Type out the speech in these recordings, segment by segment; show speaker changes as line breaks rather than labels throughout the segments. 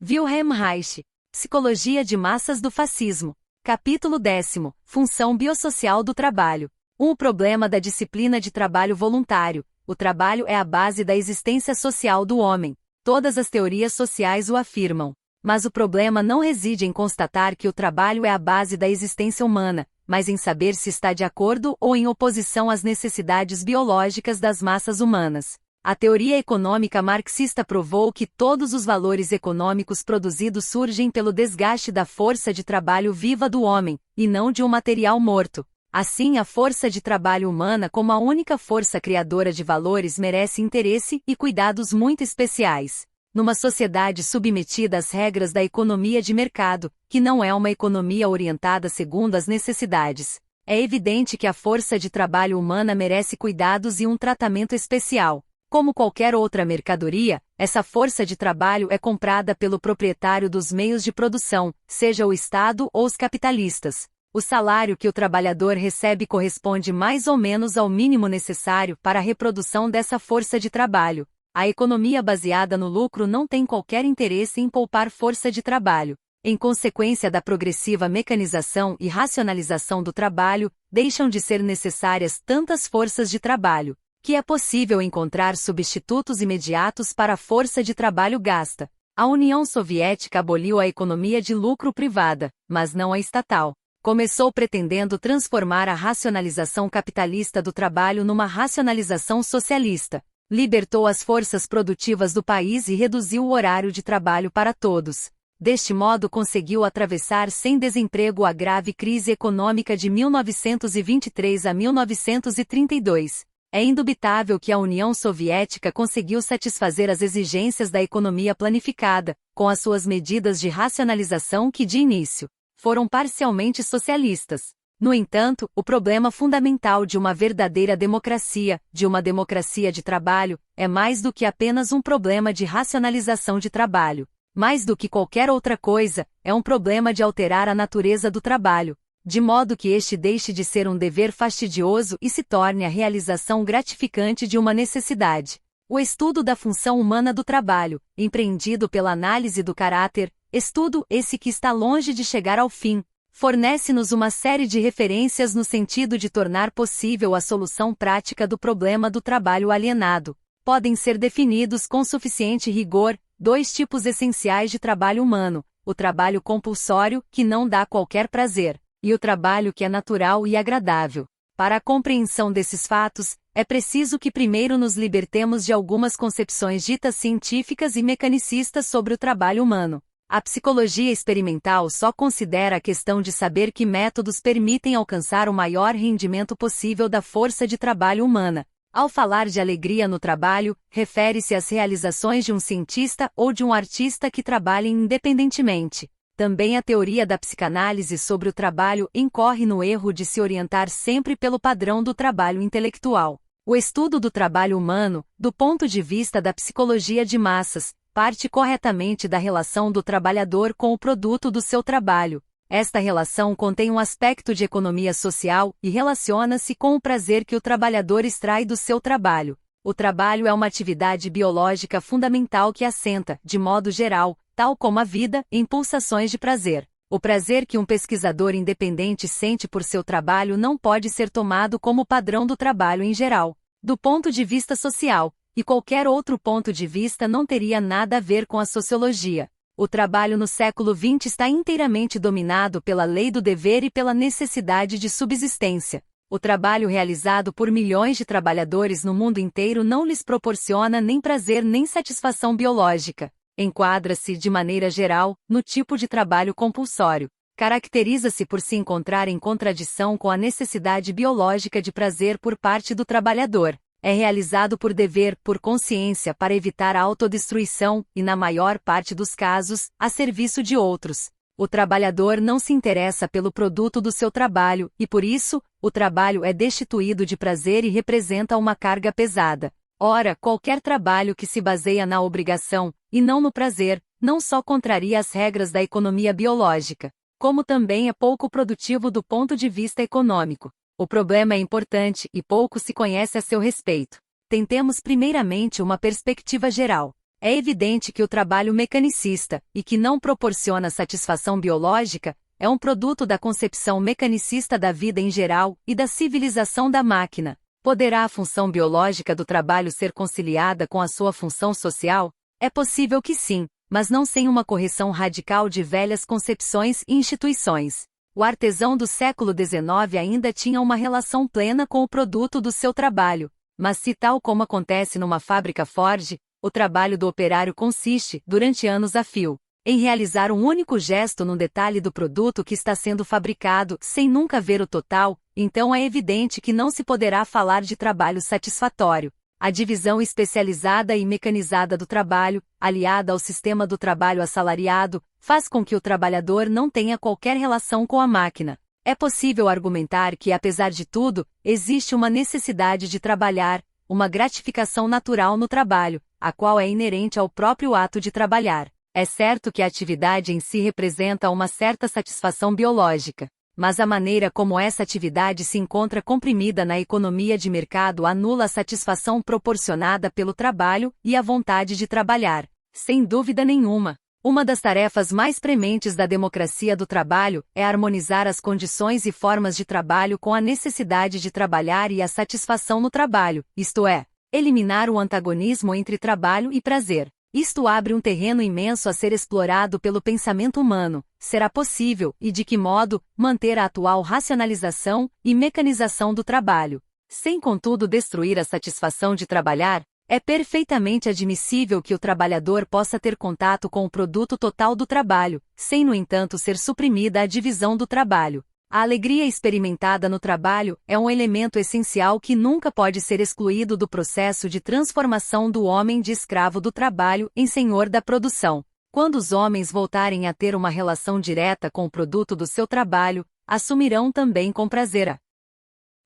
Wilhelm Reich. Psicologia de massas do fascismo. Capítulo 10. Função biossocial do trabalho. O problema da disciplina de trabalho voluntário. O trabalho é a base da existência social do homem. Todas as teorias sociais o afirmam. Mas o problema não reside em constatar que o trabalho é a base da existência humana, mas em saber se está de acordo ou em oposição às necessidades biológicas das massas humanas. A teoria econômica marxista provou que todos os valores econômicos produzidos surgem pelo desgaste da força de trabalho viva do homem, e não de um material morto. Assim, a força de trabalho humana como a única força criadora de valores merece interesse e cuidados muito especiais. Numa sociedade submetida às regras da economia de mercado, que não é uma economia orientada segundo as necessidades, é evidente que a força de trabalho humana merece cuidados e um tratamento especial. Como qualquer outra mercadoria, essa força de trabalho é comprada pelo proprietário dos meios de produção, seja o Estado ou os capitalistas. O salário que o trabalhador recebe corresponde mais ou menos ao mínimo necessário para a reprodução dessa força de trabalho. A economia baseada no lucro não tem qualquer interesse em poupar força de trabalho. Em consequência da progressiva mecanização e racionalização do trabalho, deixam de ser necessárias tantas forças de trabalho, que é possível encontrar substitutos imediatos para a força de trabalho gasta. A União Soviética aboliu a economia de lucro privada, mas não a estatal. Começou pretendendo transformar a racionalização capitalista do trabalho numa racionalização socialista. Libertou as forças produtivas do país e reduziu o horário de trabalho para todos. Deste modo conseguiu atravessar sem desemprego a grave crise econômica de 1923 a 1932. É indubitável que a União Soviética conseguiu satisfazer as exigências da economia planificada, com as suas medidas de racionalização que, de início, foram parcialmente socialistas. No entanto, o problema fundamental de uma verdadeira democracia, de uma democracia de trabalho, é mais do que apenas um problema de racionalização de trabalho. Mais do que qualquer outra coisa, é um problema de alterar a natureza do trabalho, de modo que este deixe de ser um dever fastidioso e se torne a realização gratificante de uma necessidade. O estudo da função humana do trabalho, empreendido pela análise do caráter, estudo esse que está longe de chegar ao fim, fornece-nos uma série de referências no sentido de tornar possível a solução prática do problema do trabalho alienado. Podem ser definidos com suficiente rigor dois tipos essenciais de trabalho humano: o trabalho compulsório, que não dá qualquer prazer, e o trabalho que é natural e agradável. Para a compreensão desses fatos, é preciso que primeiro nos libertemos de algumas concepções ditas científicas e mecanicistas sobre o trabalho humano. A psicologia experimental só considera a questão de saber que métodos permitem alcançar o maior rendimento possível da força de trabalho humana. Ao falar de alegria no trabalho, refere-se às realizações de um cientista ou de um artista que trabalhem independentemente. Também a teoria da psicanálise sobre o trabalho incorre no erro de se orientar sempre pelo padrão do trabalho intelectual. O estudo do trabalho humano, do ponto de vista da psicologia de massas, parte corretamente da relação do trabalhador com o produto do seu trabalho. Esta relação contém um aspecto de economia social e relaciona-se com o prazer que o trabalhador extrai do seu trabalho. O trabalho é uma atividade biológica fundamental que assenta, de modo geral, tal como a vida, em pulsações de prazer. O prazer que um pesquisador independente sente por seu trabalho não pode ser tomado como padrão do trabalho em geral. Do ponto de vista social, e qualquer outro ponto de vista não teria nada a ver com a sociologia. O trabalho no século XX está inteiramente dominado pela lei do dever e pela necessidade de subsistência. O trabalho realizado por milhões de trabalhadores no mundo inteiro não lhes proporciona nem prazer nem satisfação biológica. Enquadra-se, de maneira geral, no tipo de trabalho compulsório. Caracteriza-se por se encontrar em contradição com a necessidade biológica de prazer por parte do trabalhador. É realizado por dever, por consciência, para evitar a autodestruição e, na maior parte dos casos, a serviço de outros. O trabalhador não se interessa pelo produto do seu trabalho e, por isso, o trabalho é destituído de prazer e representa uma carga pesada. Ora, qualquer trabalho que se baseia na obrigação, e não no prazer, não só contraria as regras da economia biológica, como também é pouco produtivo do ponto de vista econômico. O problema é importante e pouco se conhece a seu respeito. Tentemos primeiramente uma perspectiva geral. É evidente que o trabalho mecanicista, e que não proporciona satisfação biológica, é um produto da concepção mecanicista da vida em geral e da civilização da máquina. Poderá a função biológica do trabalho ser conciliada com a sua função social? É possível que sim, mas não sem uma correção radical de velhas concepções e instituições. O artesão do século XIX ainda tinha uma relação plena com o produto do seu trabalho, mas se tal como acontece numa fábrica Ford, o trabalho do operário consiste, durante anos a fio, em realizar um único gesto num detalhe do produto que está sendo fabricado, sem nunca ver o total, então é evidente que não se poderá falar de trabalho satisfatório. A divisão especializada e mecanizada do trabalho, aliada ao sistema do trabalho assalariado, faz com que o trabalhador não tenha qualquer relação com a máquina. É possível argumentar que, apesar de tudo, existe uma necessidade de trabalhar, uma gratificação natural no trabalho, a qual é inerente ao próprio ato de trabalhar. É certo que a atividade em si representa uma certa satisfação biológica, mas a maneira como essa atividade se encontra comprimida na economia de mercado anula a satisfação proporcionada pelo trabalho e a vontade de trabalhar. Sem dúvida nenhuma, uma das tarefas mais prementes da democracia do trabalho é harmonizar as condições e formas de trabalho com a necessidade de trabalhar e a satisfação no trabalho, isto é, eliminar o antagonismo entre trabalho e prazer. Isto abre um terreno imenso a ser explorado pelo pensamento humano. Será possível, e de que modo, manter a atual racionalização e mecanização do trabalho, sem contudo destruir a satisfação de trabalhar? É perfeitamente admissível que o trabalhador possa ter contato com o produto total do trabalho, sem no entanto ser suprimida a divisão do trabalho. A alegria experimentada no trabalho é um elemento essencial que nunca pode ser excluído do processo de transformação do homem de escravo do trabalho em senhor da produção. Quando os homens voltarem a ter uma relação direta com o produto do seu trabalho, assumirão também com prazer a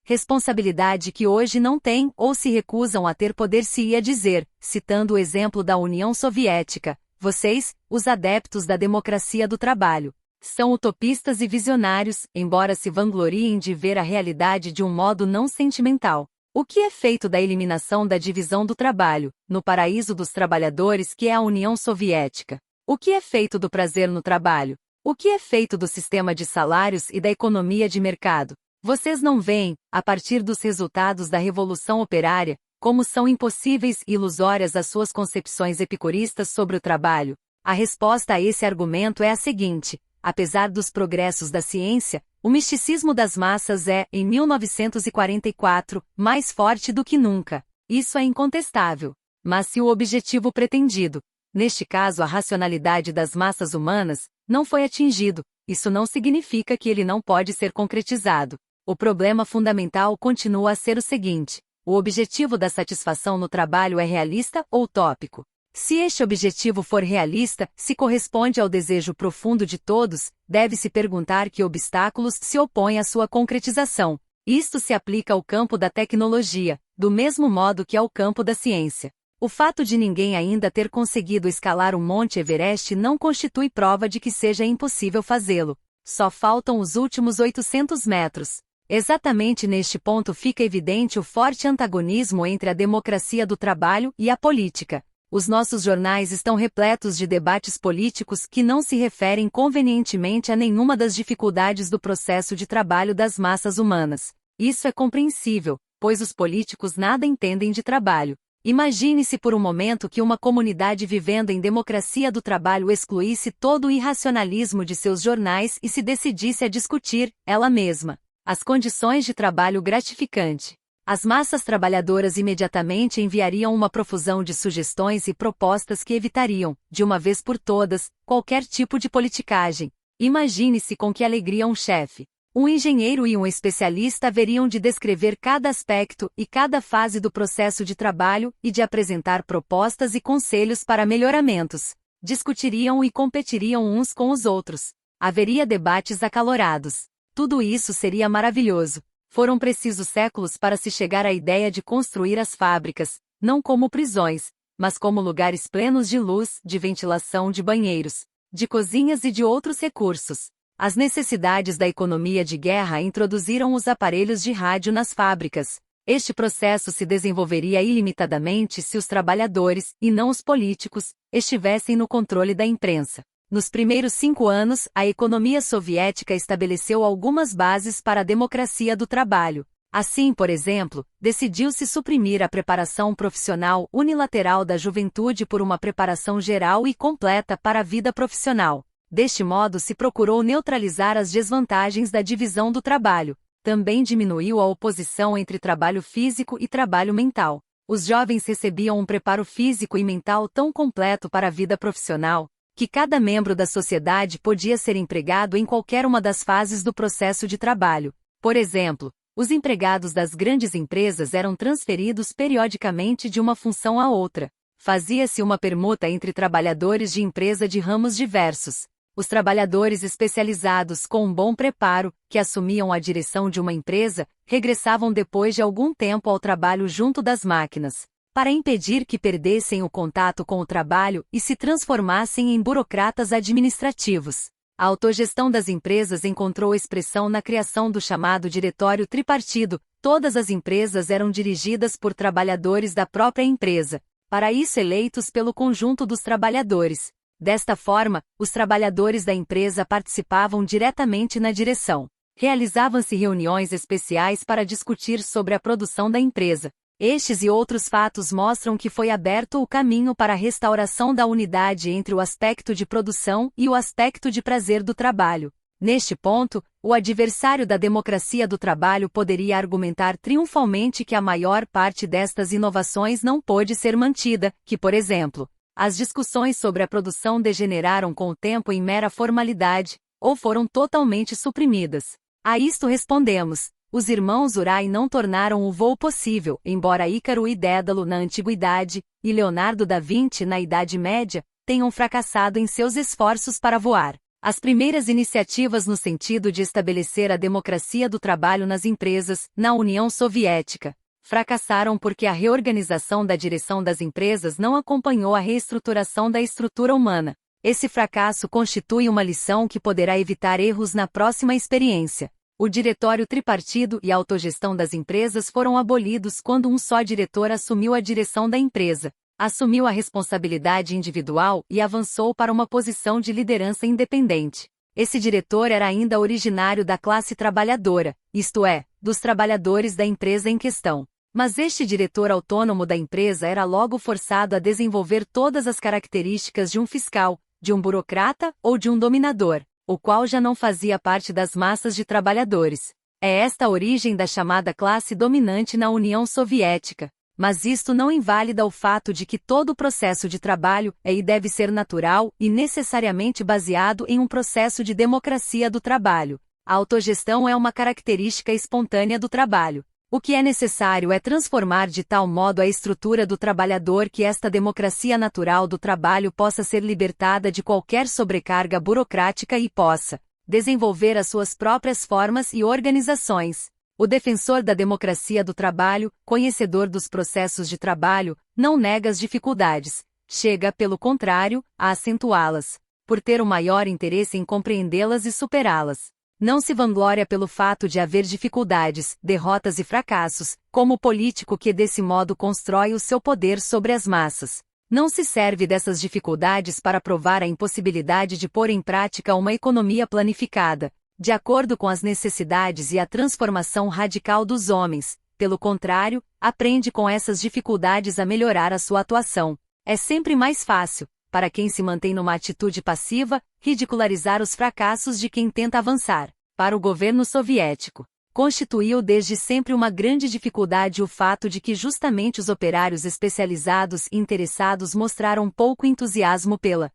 responsabilidade que hoje não têm ou se recusam a ter. Poder-se-ia dizer, citando o exemplo da União Soviética: vocês, os adeptos da democracia do trabalho, são utopistas e visionários, embora se vangloriem de ver a realidade de um modo não sentimental. O que é feito da eliminação da divisão do trabalho, no paraíso dos trabalhadores que é a União Soviética? O que é feito do prazer no trabalho? O que é feito do sistema de salários e da economia de mercado? Vocês não veem, a partir dos resultados da Revolução Operária, como são impossíveis e ilusórias as suas concepções epicuristas sobre o trabalho? A resposta a esse argumento é a seguinte: apesar dos progressos da ciência, o misticismo das massas é, em 1944, mais forte do que nunca. Isso é incontestável. Mas se o objetivo pretendido, neste caso a racionalidade das massas humanas, não foi atingido, isso não significa que ele não pode ser concretizado. O problema fundamental continua a ser o seguinte: o objetivo da satisfação no trabalho é realista ou utópico? Se este objetivo for realista, se corresponde ao desejo profundo de todos, deve-se perguntar que obstáculos se opõem à sua concretização. Isto se aplica ao campo da tecnologia, do mesmo modo que ao campo da ciência. O fato de ninguém ainda ter conseguido escalar o Monte Everest não constitui prova de que seja impossível fazê-lo. Só faltam os últimos 800 metros. Exatamente neste ponto fica evidente o forte antagonismo entre a democracia do trabalho e a política. Os nossos jornais estão repletos de debates políticos que não se referem convenientemente a nenhuma das dificuldades do processo de trabalho das massas humanas. Isso é compreensível, pois os políticos nada entendem de trabalho. Imagine-se por um momento que uma comunidade vivendo em democracia do trabalho excluísse todo o irracionalismo de seus jornais e se decidisse a discutir, ela mesma, as condições de trabalho gratificante. As massas trabalhadoras imediatamente enviariam uma profusão de sugestões e propostas que evitariam, de uma vez por todas, qualquer tipo de politicagem. Imagine-se com que alegria um chefe, um engenheiro e um especialista haveriam de descrever cada aspecto e cada fase do processo de trabalho e de apresentar propostas e conselhos para melhoramentos. Discutiriam e competiriam uns com os outros. Haveria debates acalorados. Tudo isso seria maravilhoso. Foram precisos séculos para se chegar à ideia de construir as fábricas, não como prisões, mas como lugares plenos de luz, de ventilação, de banheiros, de cozinhas e de outros recursos. As necessidades da economia de guerra introduziram os aparelhos de rádio nas fábricas. Este processo se desenvolveria ilimitadamente se os trabalhadores, e não os políticos, estivessem no controle da imprensa. Nos primeiros 5 anos, a economia soviética estabeleceu algumas bases para a democracia do trabalho. Assim, por exemplo, decidiu-se suprimir a preparação profissional unilateral da juventude por uma preparação geral e completa para a vida profissional. Deste modo se procurou neutralizar as desvantagens da divisão do trabalho. Também diminuiu a oposição entre trabalho físico e trabalho mental. Os jovens recebiam um preparo físico e mental tão completo para a vida profissional, que cada membro da sociedade podia ser empregado em qualquer uma das fases do processo de trabalho. Por exemplo, os empregados das grandes empresas eram transferidos periodicamente de uma função a outra. Fazia-se uma permuta entre trabalhadores de empresa de ramos diversos. Os trabalhadores especializados com um bom preparo, que assumiam a direção de uma empresa, regressavam depois de algum tempo ao trabalho junto das máquinas, para impedir que perdessem o contato com o trabalho e se transformassem em burocratas administrativos. A autogestão das empresas encontrou expressão na criação do chamado Diretório Tripartido. Todas as empresas eram dirigidas por trabalhadores da própria empresa, para isso eleitos pelo conjunto dos trabalhadores. Desta forma, os trabalhadores da empresa participavam diretamente na direção. Realizavam-se reuniões especiais para discutir sobre a produção da empresa. Estes e outros fatos mostram que foi aberto o caminho para a restauração da unidade entre o aspecto de produção e o aspecto de prazer do trabalho. Neste ponto, o adversário da democracia do trabalho poderia argumentar triunfalmente que a maior parte destas inovações não pôde ser mantida, que, por exemplo, as discussões sobre a produção degeneraram com o tempo em mera formalidade, ou foram totalmente suprimidas. A isto respondemos: os irmãos Wright não tornaram o voo possível, embora Ícaro e Dédalo na Antiguidade, e Leonardo da Vinci na Idade Média, tenham fracassado em seus esforços para voar. As primeiras iniciativas no sentido de estabelecer a democracia do trabalho nas empresas, na União Soviética, fracassaram porque a reorganização da direção das empresas não acompanhou a reestruturação da estrutura humana. Esse fracasso constitui uma lição que poderá evitar erros na próxima experiência. O diretório tripartido e a autogestão das empresas foram abolidos quando um só diretor assumiu a direção da empresa, assumiu a responsabilidade individual e avançou para uma posição de liderança independente. Esse diretor era ainda originário da classe trabalhadora, isto é, dos trabalhadores da empresa em questão. Mas este diretor autônomo da empresa era logo forçado a desenvolver todas as características de um fiscal, de um burocrata ou de um dominador, o qual já não fazia parte das massas de trabalhadores. É esta a origem da chamada classe dominante na União Soviética. Mas isto não invalida o fato de que todo o processo de trabalho é e deve ser natural e necessariamente baseado em um processo de democracia do trabalho. A autogestão é uma característica espontânea do trabalho. O que é necessário é transformar de tal modo a estrutura do trabalhador que esta democracia natural do trabalho possa ser libertada de qualquer sobrecarga burocrática e possa desenvolver as suas próprias formas e organizações. O defensor da democracia do trabalho, conhecedor dos processos de trabalho, não nega as dificuldades, chega, pelo contrário, a acentuá-las, por ter o maior interesse em compreendê-las e superá-las. Não se vangloria pelo fato de haver dificuldades, derrotas e fracassos, como o político que desse modo constrói o seu poder sobre as massas. Não se serve dessas dificuldades para provar a impossibilidade de pôr em prática uma economia planificada, de acordo com as necessidades e a transformação radical dos homens. Pelo contrário, aprende com essas dificuldades a melhorar a sua atuação. É sempre mais fácil, para quem se mantém numa atitude passiva, ridicularizar os fracassos de quem tenta avançar. Para o governo soviético, constituiu desde sempre uma grande dificuldade o fato de que justamente os operários especializados e interessados mostraram pouco entusiasmo pela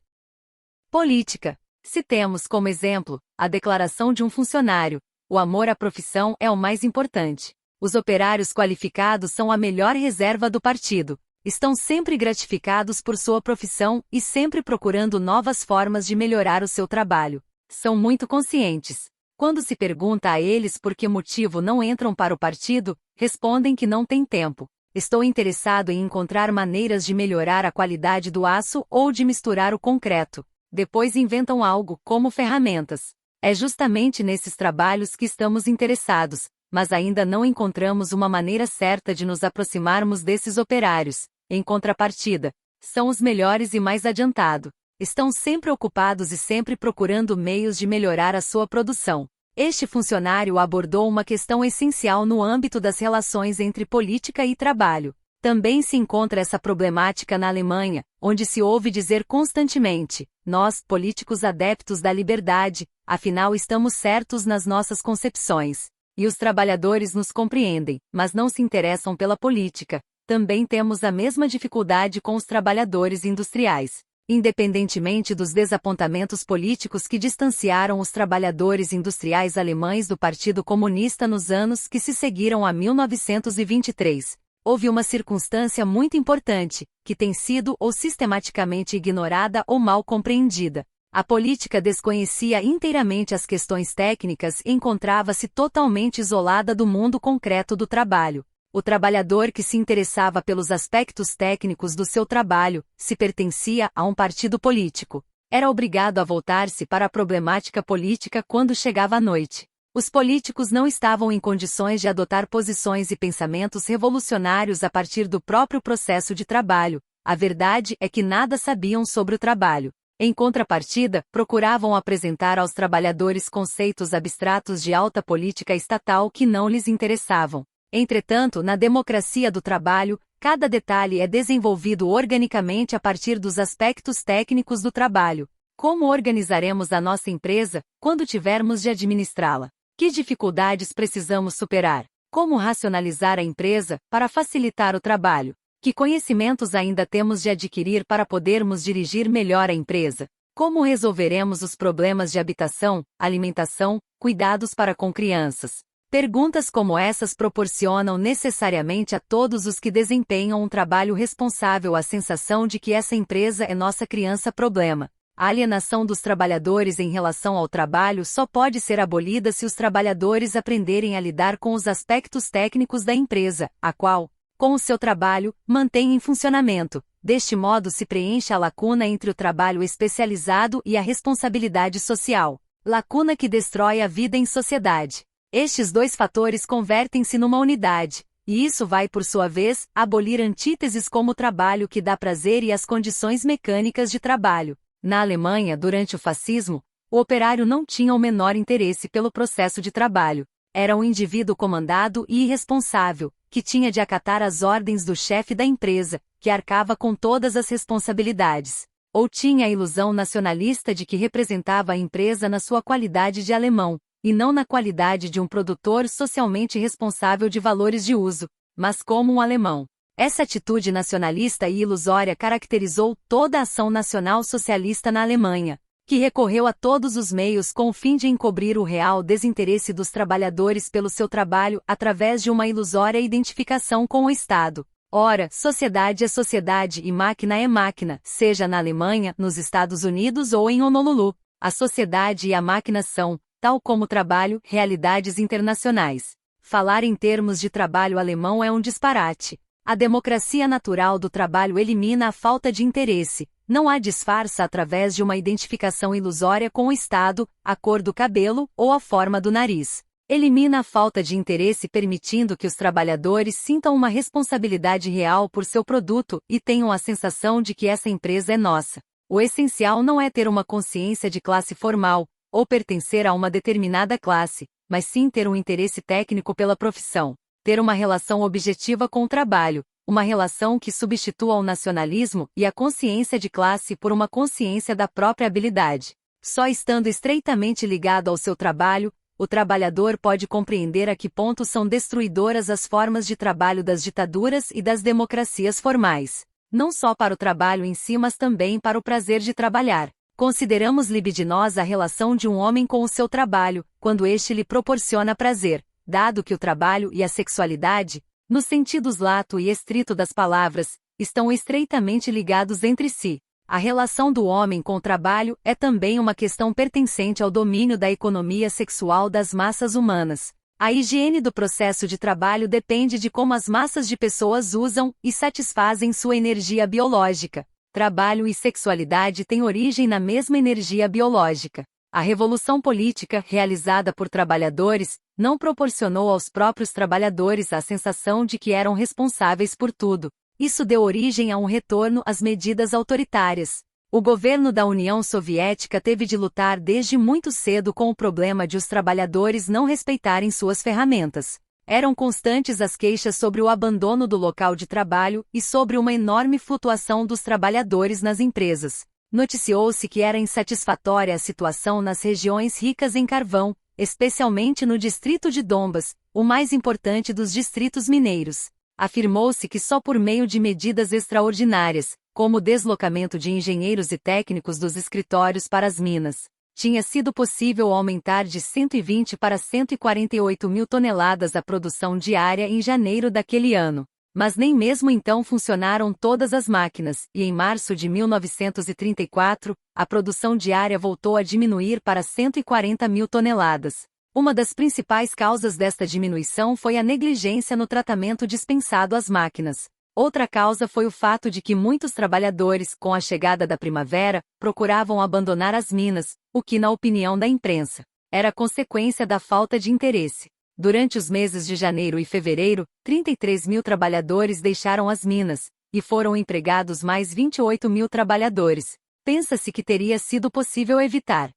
política. Se temos como exemplo a declaração de um funcionário: o amor à profissão é o mais importante. Os operários qualificados são a melhor reserva do partido. Estão sempre gratificados por sua profissão e sempre procurando novas formas de melhorar o seu trabalho. São muito conscientes. Quando se pergunta a eles por que motivo não entram para o partido, respondem que não têm tempo. Estou interessado em encontrar maneiras de melhorar a qualidade do aço ou de misturar o concreto. Depois inventam algo, como ferramentas. É justamente nesses trabalhos que estamos interessados. mas ainda não encontramos uma maneira certa de nos aproximarmos desses operários. Em contrapartida, são os melhores e mais adiantados. Estão sempre ocupados e sempre procurando meios de melhorar a sua produção. Este funcionário abordou uma questão essencial no âmbito das relações entre política e trabalho. Também se encontra essa problemática na Alemanha, onde se ouve dizer constantemente: nós, políticos adeptos da liberdade, afinal estamos certos nas nossas concepções. E os trabalhadores nos compreendem, mas não se interessam pela política. Também temos a mesma dificuldade com os trabalhadores industriais. Independentemente dos desapontamentos políticos que distanciaram os trabalhadores industriais alemães do Partido Comunista nos anos que se seguiram a 1923, houve uma circunstância muito importante, que tem sido ou sistematicamente ignorada ou mal compreendida. A política desconhecia inteiramente as questões técnicas e encontrava-se totalmente isolada do mundo concreto do trabalho. O trabalhador que se interessava pelos aspectos técnicos do seu trabalho, se pertencia a um partido político, era obrigado a voltar-se para a problemática política quando chegava a noite. Os políticos não estavam em condições de adotar posições e pensamentos revolucionários a partir do próprio processo de trabalho. A verdade é que nada sabiam sobre o trabalho. Em contrapartida, procuravam apresentar aos trabalhadores conceitos abstratos de alta política estatal que não lhes interessavam. Entretanto, na democracia do trabalho, cada detalhe é desenvolvido organicamente a partir dos aspectos técnicos do trabalho. Como organizaremos a nossa empresa, quando tivermos de administrá-la? Que dificuldades precisamos superar? Como racionalizar a empresa, para facilitar o trabalho? Que conhecimentos ainda temos de adquirir para podermos dirigir melhor a empresa? Como resolveremos os problemas de habitação, alimentação, cuidados para com crianças? Perguntas como essas proporcionam necessariamente a todos os que desempenham um trabalho responsável a sensação de que essa empresa é nossa criança-problema. A alienação dos trabalhadores em relação ao trabalho só pode ser abolida se os trabalhadores aprenderem a lidar com os aspectos técnicos da empresa, a qual, com o seu trabalho, mantém em funcionamento. Deste modo se preenche a lacuna entre o trabalho especializado e a responsabilidade social. Lacuna que destrói a vida em sociedade. Estes dois fatores convertem-se numa unidade, e isso vai, por sua vez, abolir antíteses como o trabalho que dá prazer e as condições mecânicas de trabalho. Na Alemanha, durante o fascismo, o operário não tinha o menor interesse pelo processo de trabalho. Era um indivíduo comandado e irresponsável, que tinha de acatar as ordens do chefe da empresa, que arcava com todas as responsabilidades. Ou tinha a ilusão nacionalista de que representava a empresa na sua qualidade de alemão, e não na qualidade de um produtor socialmente responsável de valores de uso, mas como um alemão. Essa atitude nacionalista e ilusória caracterizou toda a ação nacional socialista na Alemanha, que recorreu a todos os meios com o fim de encobrir o real desinteresse dos trabalhadores pelo seu trabalho através de uma ilusória identificação com o Estado. Ora, sociedade é sociedade e máquina é máquina, seja na Alemanha, nos Estados Unidos ou em Honolulu. A sociedade e a máquina são, tal como o trabalho, realidades internacionais. Falar em termos de trabalho alemão é um disparate. A democracia natural do trabalho elimina a falta de interesse, não há disfarça através de uma identificação ilusória com o Estado, a cor do cabelo ou a forma do nariz. Elimina a falta de interesse permitindo que os trabalhadores sintam uma responsabilidade real por seu produto e tenham a sensação de que essa empresa é nossa. O essencial não é ter uma consciência de classe formal, ou pertencer a uma determinada classe, mas sim ter um interesse técnico pela profissão. Ter uma relação objetiva com o trabalho, uma relação que substitua o nacionalismo e a consciência de classe por uma consciência da própria habilidade. Só estando estreitamente ligado ao seu trabalho, o trabalhador pode compreender a que ponto são destruidoras as formas de trabalho das ditaduras e das democracias formais. Não só para o trabalho em si, mas também para o prazer de trabalhar. Consideramos libidinosa a relação de um homem com o seu trabalho, quando este lhe proporciona prazer, dado que o trabalho e a sexualidade, nos sentidos lato e estrito das palavras, estão estreitamente ligados entre si. A relação do homem com o trabalho é também uma questão pertencente ao domínio da economia sexual das massas humanas. A higiene do processo de trabalho depende de como as massas de pessoas usam e satisfazem sua energia biológica. Trabalho e sexualidade têm origem na mesma energia biológica. A revolução política realizada por trabalhadores não proporcionou aos próprios trabalhadores a sensação de que eram responsáveis por tudo. Isso deu origem a um retorno às medidas autoritárias. O governo da União Soviética teve de lutar desde muito cedo com o problema de os trabalhadores não respeitarem suas ferramentas. Eram constantes as queixas sobre o abandono do local de trabalho e sobre uma enorme flutuação dos trabalhadores nas empresas. Noticiou-se que era insatisfatória a situação nas regiões ricas em carvão, especialmente no distrito de Donbas, o mais importante dos distritos mineiros. Afirmou-se que só por meio de medidas extraordinárias, como o deslocamento de engenheiros e técnicos dos escritórios para as minas, tinha sido possível aumentar de 120 para 148 mil toneladas a produção diária em janeiro daquele ano. Mas nem mesmo então funcionaram todas as máquinas, e em março de 1934, a produção diária voltou a diminuir para 140 mil toneladas. Uma das principais causas desta diminuição foi a negligência no tratamento dispensado às máquinas. Outra causa foi o fato de que muitos trabalhadores, com a chegada da primavera, procuravam abandonar as minas, o que, na opinião da imprensa, era consequência da falta de interesse. Durante os meses de janeiro e fevereiro, 33 mil trabalhadores deixaram as minas, e foram empregados mais 28 mil trabalhadores. Pensa-se que teria sido possível evitar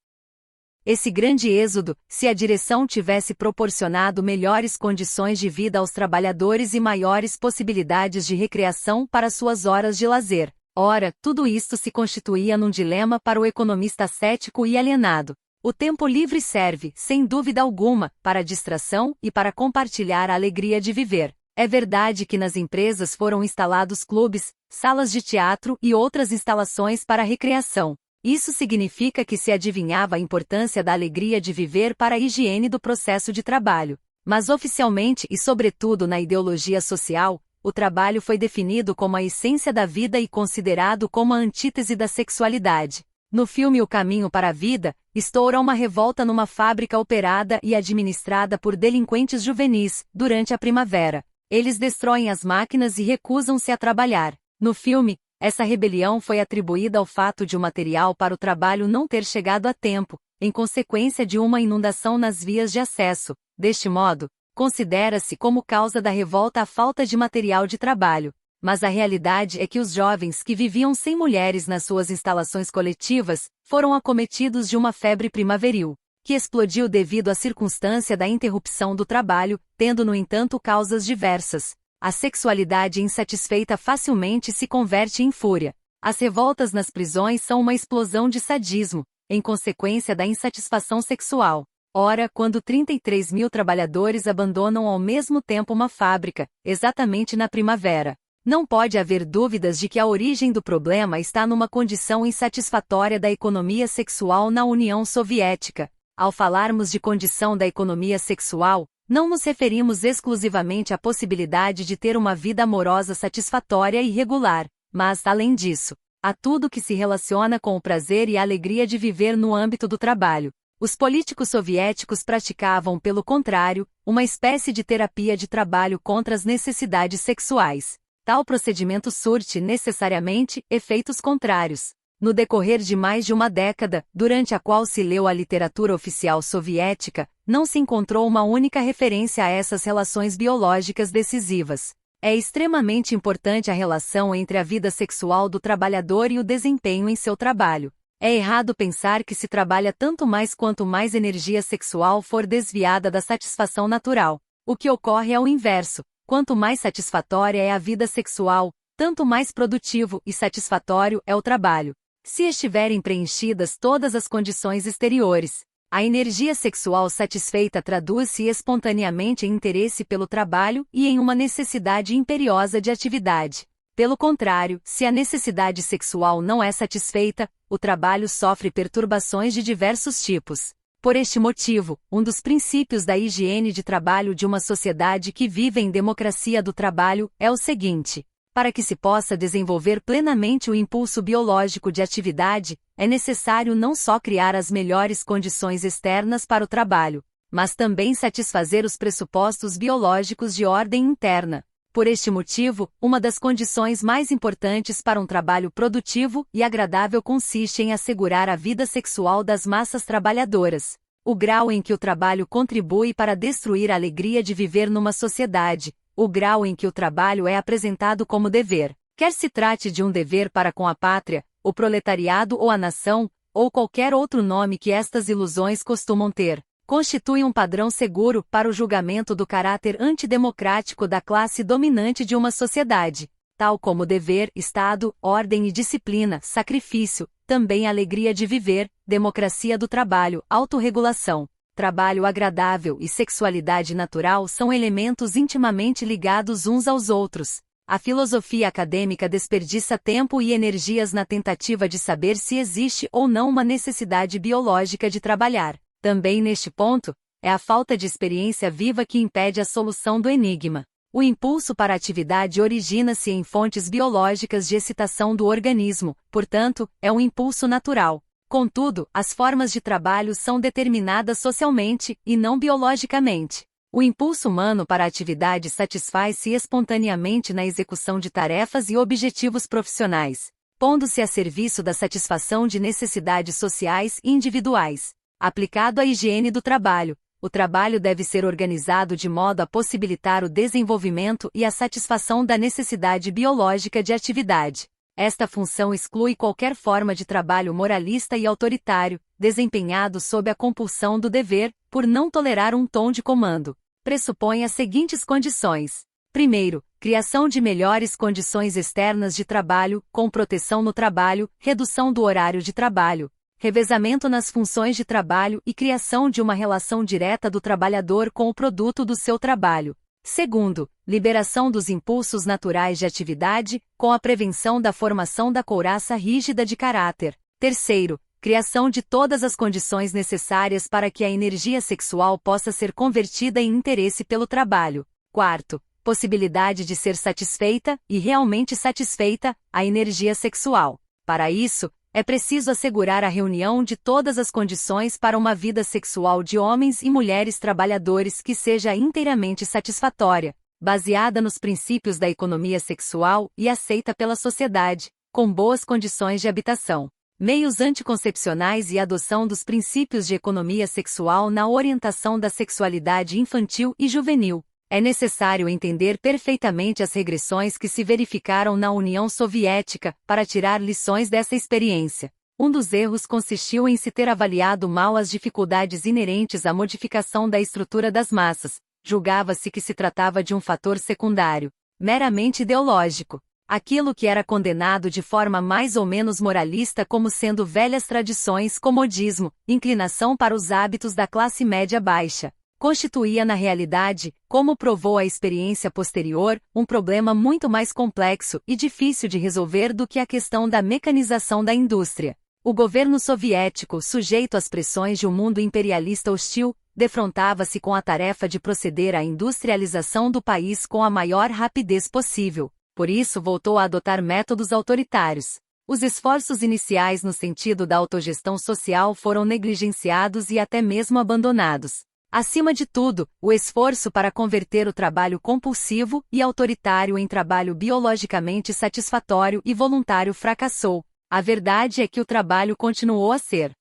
esse grande êxodo, se a direção tivesse proporcionado melhores condições de vida aos trabalhadores e maiores possibilidades de recreação para suas horas de lazer. Ora, tudo isto se constituía num dilema para o economista cético e alienado. O tempo livre serve, sem dúvida alguma, para distração e para compartilhar a alegria de viver. É verdade que nas empresas foram instalados clubes, salas de teatro e outras instalações para recreação. Isso significa que se adivinhava a importância da alegria de viver para a higiene do processo de trabalho. Mas oficialmente e sobretudo na ideologia social, o trabalho foi definido como a essência da vida e considerado como a antítese da sexualidade. No filme O Caminho para a Vida, estoura uma revolta numa fábrica operada e administrada por delinquentes juvenis, durante a primavera. Eles destroem as máquinas e recusam-se a trabalhar. No filme, essa rebelião foi atribuída ao fato de o material para o trabalho não ter chegado a tempo, em consequência de uma inundação nas vias de acesso. Deste modo, considera-se como causa da revolta a falta de material de trabalho. Mas a realidade é que os jovens que viviam sem mulheres nas suas instalações coletivas, foram acometidos de uma febre primaveril, que explodiu devido à circunstância da interrupção do trabalho, tendo no entanto causas diversas. A sexualidade insatisfeita facilmente se converte em fúria. As revoltas nas prisões são uma explosão de sadismo, em consequência da insatisfação sexual. Ora, quando 33 mil trabalhadores abandonam ao mesmo tempo uma fábrica, exatamente na primavera, não pode haver dúvidas de que a origem do problema está numa condição insatisfatória da economia sexual na União Soviética. Ao falarmos de condição da economia sexual, não nos referimos exclusivamente à possibilidade de ter uma vida amorosa satisfatória e regular, mas, além disso, a tudo que se relaciona com o prazer e a alegria de viver no âmbito do trabalho. Os políticos soviéticos praticavam, pelo contrário, uma espécie de terapia de trabalho contra as necessidades sexuais. Tal procedimento surte necessariamente efeitos contrários. No decorrer de mais de uma década, durante a qual se leu a literatura oficial soviética, não se encontrou uma única referência a essas relações biológicas decisivas. É extremamente importante a relação entre a vida sexual do trabalhador e o desempenho em seu trabalho. É errado pensar que se trabalha tanto mais quanto mais energia sexual for desviada da satisfação natural. O que ocorre é o inverso. Quanto mais satisfatória é a vida sexual, tanto mais produtivo e satisfatório é o trabalho. Se estiverem preenchidas todas as condições exteriores, a energia sexual satisfeita traduz-se espontaneamente em interesse pelo trabalho e em uma necessidade imperiosa de atividade. Pelo contrário, se a necessidade sexual não é satisfeita, o trabalho sofre perturbações de diversos tipos. Por este motivo, um dos princípios da higiene de trabalho de uma sociedade que vive em democracia do trabalho é o seguinte: para que se possa desenvolver plenamente o impulso biológico de atividade, é necessário não só criar as melhores condições externas para o trabalho, mas também satisfazer os pressupostos biológicos de ordem interna. Por este motivo, uma das condições mais importantes para um trabalho produtivo e agradável consiste em assegurar a vida sexual das massas trabalhadoras. O grau em que o trabalho contribui para destruir a alegria de viver numa sociedade. O grau em que o trabalho é apresentado como dever. Quer se trate de um dever para com a pátria, o proletariado ou a nação, ou qualquer outro nome que estas ilusões costumam ter, constitui um padrão seguro para o julgamento do caráter antidemocrático da classe dominante de uma sociedade, tal como dever, Estado, ordem e disciplina, sacrifício, também alegria de viver, democracia do trabalho, autorregulação, trabalho agradável e sexualidade natural são elementos intimamente ligados uns aos outros. A filosofia acadêmica desperdiça tempo e energias na tentativa de saber se existe ou não uma necessidade biológica de trabalhar. Também neste ponto, é a falta de experiência viva que impede a solução do enigma. O impulso para a atividade origina-se em fontes biológicas de excitação do organismo, portanto, é um impulso natural. Contudo, as formas de trabalho são determinadas socialmente, e não biologicamente. O impulso humano para a atividade satisfaz-se espontaneamente na execução de tarefas e objetivos profissionais, pondo-se a serviço da satisfação de necessidades sociais e individuais. Aplicado à higiene do trabalho, o trabalho deve ser organizado de modo a possibilitar o desenvolvimento e a satisfação da necessidade biológica de atividade. Esta função exclui qualquer forma de trabalho moralista e autoritário, desempenhado sob a compulsão do dever, por não tolerar um tom de comando. Pressupõe as seguintes condições. Primeiro, criação de melhores condições externas de trabalho, com proteção no trabalho, redução do horário de trabalho, revezamento nas funções de trabalho e criação de uma relação direta do trabalhador com o produto do seu trabalho. Segundo, liberação dos impulsos naturais de atividade, com a prevenção da formação da couraça rígida de caráter. Terceiro, criação de todas as condições necessárias para que a energia sexual possa ser convertida em interesse pelo trabalho. Quarto, possibilidade de ser satisfeita, e realmente satisfeita, a energia sexual. Para isso, é preciso assegurar a reunião de todas as condições para uma vida sexual de homens e mulheres trabalhadores que seja inteiramente satisfatória, baseada nos princípios da economia sexual e aceita pela sociedade, com boas condições de habitação, meios anticoncepcionais e adoção dos princípios de economia sexual na orientação da sexualidade infantil e juvenil. É necessário entender perfeitamente as regressões que se verificaram na União Soviética, para tirar lições dessa experiência. Um dos erros consistiu em se ter avaliado mal as dificuldades inerentes à modificação da estrutura das massas. Julgava-se que se tratava de um fator secundário, meramente ideológico. Aquilo que era condenado de forma mais ou menos moralista como sendo velhas tradições, comodismo, inclinação para os hábitos da classe média baixa, constituía na realidade, como provou a experiência posterior, um problema muito mais complexo e difícil de resolver do que a questão da mecanização da indústria. O governo soviético, sujeito às pressões de um mundo imperialista hostil, defrontava-se com a tarefa de proceder à industrialização do país com a maior rapidez possível. Por isso voltou a adotar métodos autoritários. Os esforços iniciais no sentido da autogestão social foram negligenciados e até mesmo abandonados. Acima de tudo, o esforço para converter o trabalho compulsivo e autoritário em trabalho biologicamente satisfatório e voluntário fracassou. A verdade é que o trabalho continuou a ser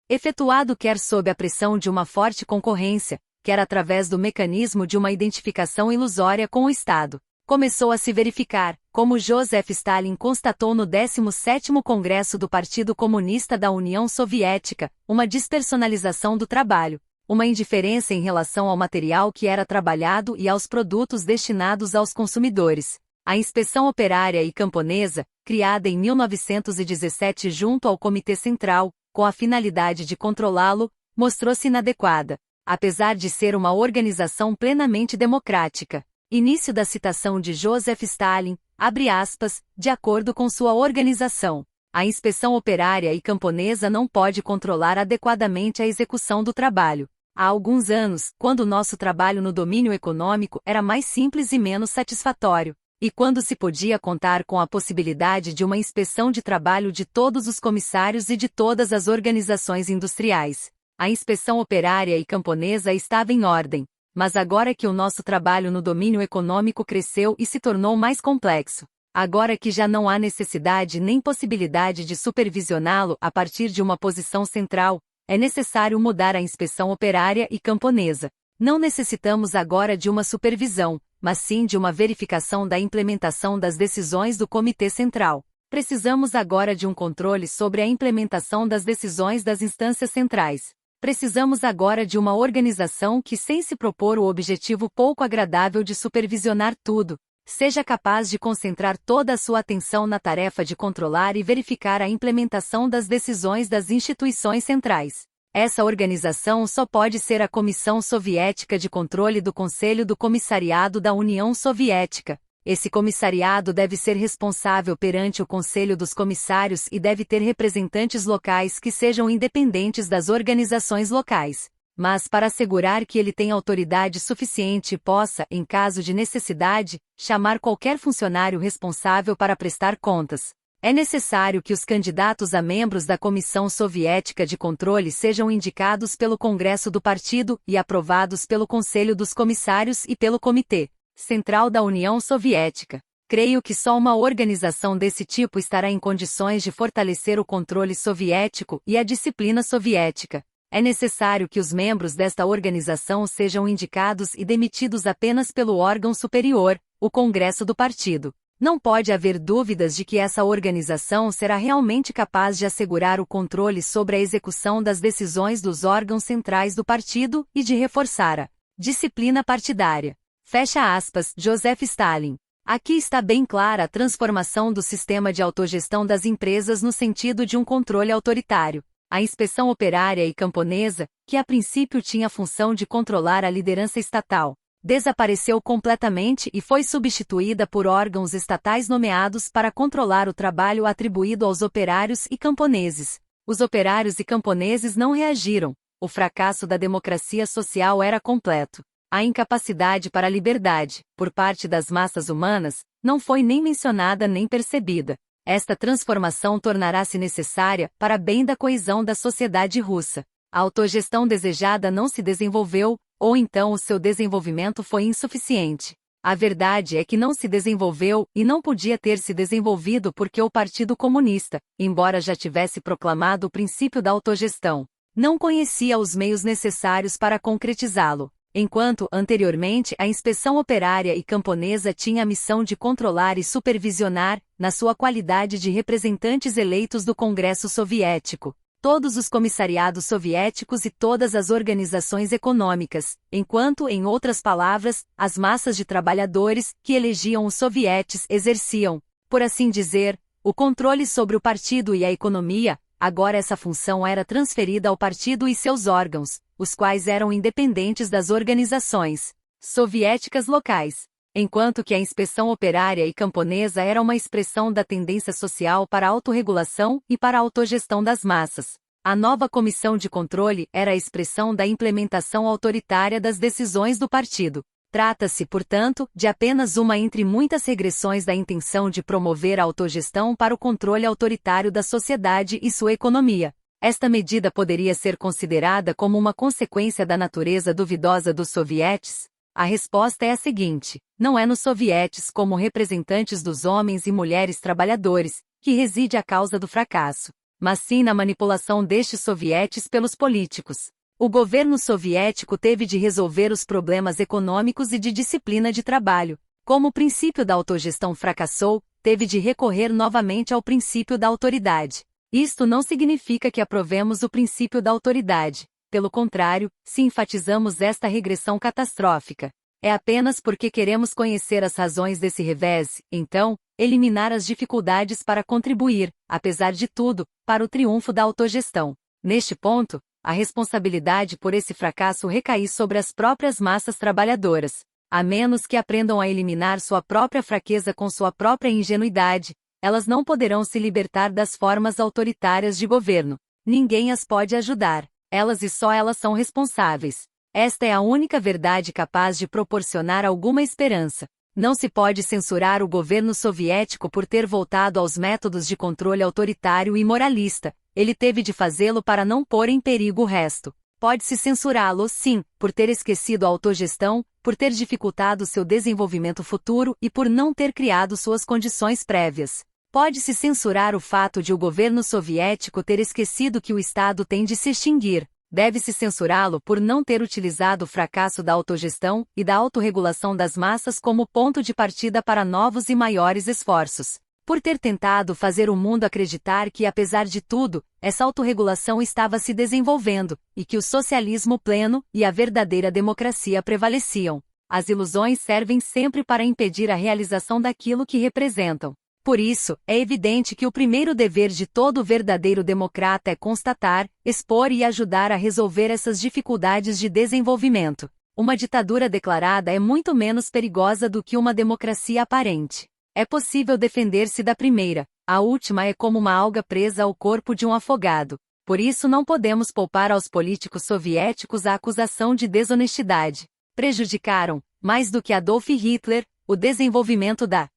efetuado quer sob a pressão de uma forte concorrência, quer através do mecanismo de uma identificação ilusória com o Estado. Começou a se verificar, como Joseph Stalin constatou no 17º Congresso do Partido Comunista da União Soviética, uma despersonalização do trabalho, uma indiferença em relação ao material que era trabalhado e aos produtos destinados aos consumidores. A Inspeção Operária e Camponesa, criada em 1917 junto ao Comitê Central, com a finalidade de controlá-lo, mostrou-se inadequada, apesar de ser uma organização plenamente democrática. Início da citação de Joseph Stalin, abre aspas, de acordo com sua organização. A Inspeção Operária e Camponesa não pode controlar adequadamente a execução do trabalho. Há alguns anos, quando o nosso trabalho no domínio econômico era mais simples e menos satisfatório, e quando se podia contar com a possibilidade de uma inspeção de trabalho de todos os comissários e de todas as organizações industriais, a inspeção operária e camponesa estava em ordem. Mas agora que o nosso trabalho no domínio econômico cresceu e se tornou mais complexo, agora que já não há necessidade nem possibilidade de supervisioná-lo a partir de uma posição central, É necessário mudar a inspeção operária e camponesa. Não necessitamos agora de uma supervisão, mas sim de uma verificação da implementação das decisões do Comitê Central. Precisamos agora de um controle sobre a implementação das decisões das instâncias centrais. Precisamos agora de uma organização que, sem se propor o objetivo pouco agradável de supervisionar tudo, seja capaz de concentrar toda a sua atenção na tarefa de controlar e verificar a implementação das decisões das instituições centrais. Essa organização só pode ser a Comissão Soviética de Controle do Conselho do Comissariado da União Soviética. Esse comissariado deve ser responsável perante o Conselho dos Comissários e deve ter representantes locais que sejam independentes das organizações locais. Mas para assegurar que ele tenha autoridade suficiente e possa, em caso de necessidade, chamar qualquer funcionário responsável para prestar contas, é necessário que os candidatos a membros da Comissão Soviética de Controle sejam indicados pelo Congresso do Partido e aprovados pelo Conselho dos Comissários e pelo Comitê Central da União Soviética. Creio que só uma organização desse tipo estará em condições de fortalecer o controle soviético e a disciplina soviética. É necessário que os membros desta organização sejam indicados e demitidos apenas pelo órgão superior, o Congresso do Partido. Não pode haver dúvidas de que essa organização será realmente capaz de assegurar o controle sobre a execução das decisões dos órgãos centrais do partido e de reforçar a disciplina partidária. Fecha aspas, Joseph Stalin. Aqui está bem clara a transformação do sistema de autogestão das empresas no sentido de um controle autoritário. A inspeção operária e camponesa, que a princípio tinha a função de controlar a liderança estatal, desapareceu completamente e foi substituída por órgãos estatais nomeados para controlar o trabalho atribuído aos operários e camponeses. Os operários e camponeses não reagiram. O fracasso da democracia social era completo. A incapacidade para a liberdade, por parte das massas humanas, não foi nem mencionada nem percebida. Esta transformação tornará-se necessária para bem da coesão da sociedade russa. A autogestão desejada não se desenvolveu, ou então o seu desenvolvimento foi insuficiente. A verdade é que não se desenvolveu e não podia ter se desenvolvido porque o Partido Comunista, embora já tivesse proclamado o princípio da autogestão, não conhecia os meios necessários para concretizá-lo. Enquanto, anteriormente, a inspeção operária e camponesa tinha a missão de controlar e supervisionar, na sua qualidade de representantes eleitos do Congresso Soviético, todos os comissariados soviéticos e todas as organizações econômicas, enquanto, em outras palavras, as massas de trabalhadores que elegiam os sovietes exerciam, por assim dizer, o controle sobre o partido e a economia. Agora essa função era transferida ao partido e seus órgãos, os quais eram independentes das organizações soviéticas locais, enquanto que a inspeção operária e camponesa era uma expressão da tendência social para a autorregulação e para a autogestão das massas. A nova comissão de controle era a expressão da implementação autoritária das decisões do partido. Trata-se, portanto, de apenas uma entre muitas regressões da intenção de promover a autogestão para o controle autoritário da sociedade e sua economia. Esta medida poderia ser considerada como uma consequência da natureza duvidosa dos sovietes? A resposta é a seguinte: não é nos sovietes como representantes dos homens e mulheres trabalhadores, que reside a causa do fracasso, mas sim na manipulação destes sovietes pelos políticos. O governo soviético teve de resolver os problemas econômicos e de disciplina de trabalho. Como o princípio da autogestão fracassou, teve de recorrer novamente ao princípio da autoridade. Isto não significa que aprovemos o princípio da autoridade. Pelo contrário, se enfatizamos esta regressão catastrófica, é apenas porque queremos conhecer as razões desse revés, então, eliminar as dificuldades para contribuir, apesar de tudo, para o triunfo da autogestão. Neste ponto, a responsabilidade por esse fracasso recai sobre as próprias massas trabalhadoras. A menos que aprendam a eliminar sua própria fraqueza com sua própria ingenuidade, elas não poderão se libertar das formas autoritárias de governo. Ninguém as pode ajudar. Elas e só elas são responsáveis. Esta é a única verdade capaz de proporcionar alguma esperança. Não se pode censurar o governo soviético por ter voltado aos métodos de controle autoritário e moralista. Ele teve de fazê-lo para não pôr em perigo o resto. Pode-se censurá-lo, sim, por ter esquecido a autogestão, por ter dificultado seu desenvolvimento futuro e por não ter criado suas condições prévias. Pode-se censurar o fato de o governo soviético ter esquecido que o Estado tem de se extinguir. Deve-se censurá-lo por não ter utilizado o fracasso da autogestão e da autorregulação das massas como ponto de partida para novos e maiores esforços. Por ter tentado fazer o mundo acreditar que, apesar de tudo, essa autorregulação estava se desenvolvendo, e que o socialismo pleno e a verdadeira democracia prevaleciam. As ilusões servem sempre para impedir a realização daquilo que representam. Por isso, é evidente que o primeiro dever de todo verdadeiro democrata é constatar, expor e ajudar a resolver essas dificuldades de desenvolvimento. Uma ditadura declarada é muito menos perigosa do que uma democracia aparente. É possível defender-se da primeira, a última é como uma alga presa ao corpo de um afogado. Por isso não podemos poupar aos políticos soviéticos a acusação de desonestidade. Prejudicaram, mais do que Adolf Hitler, o desenvolvimento da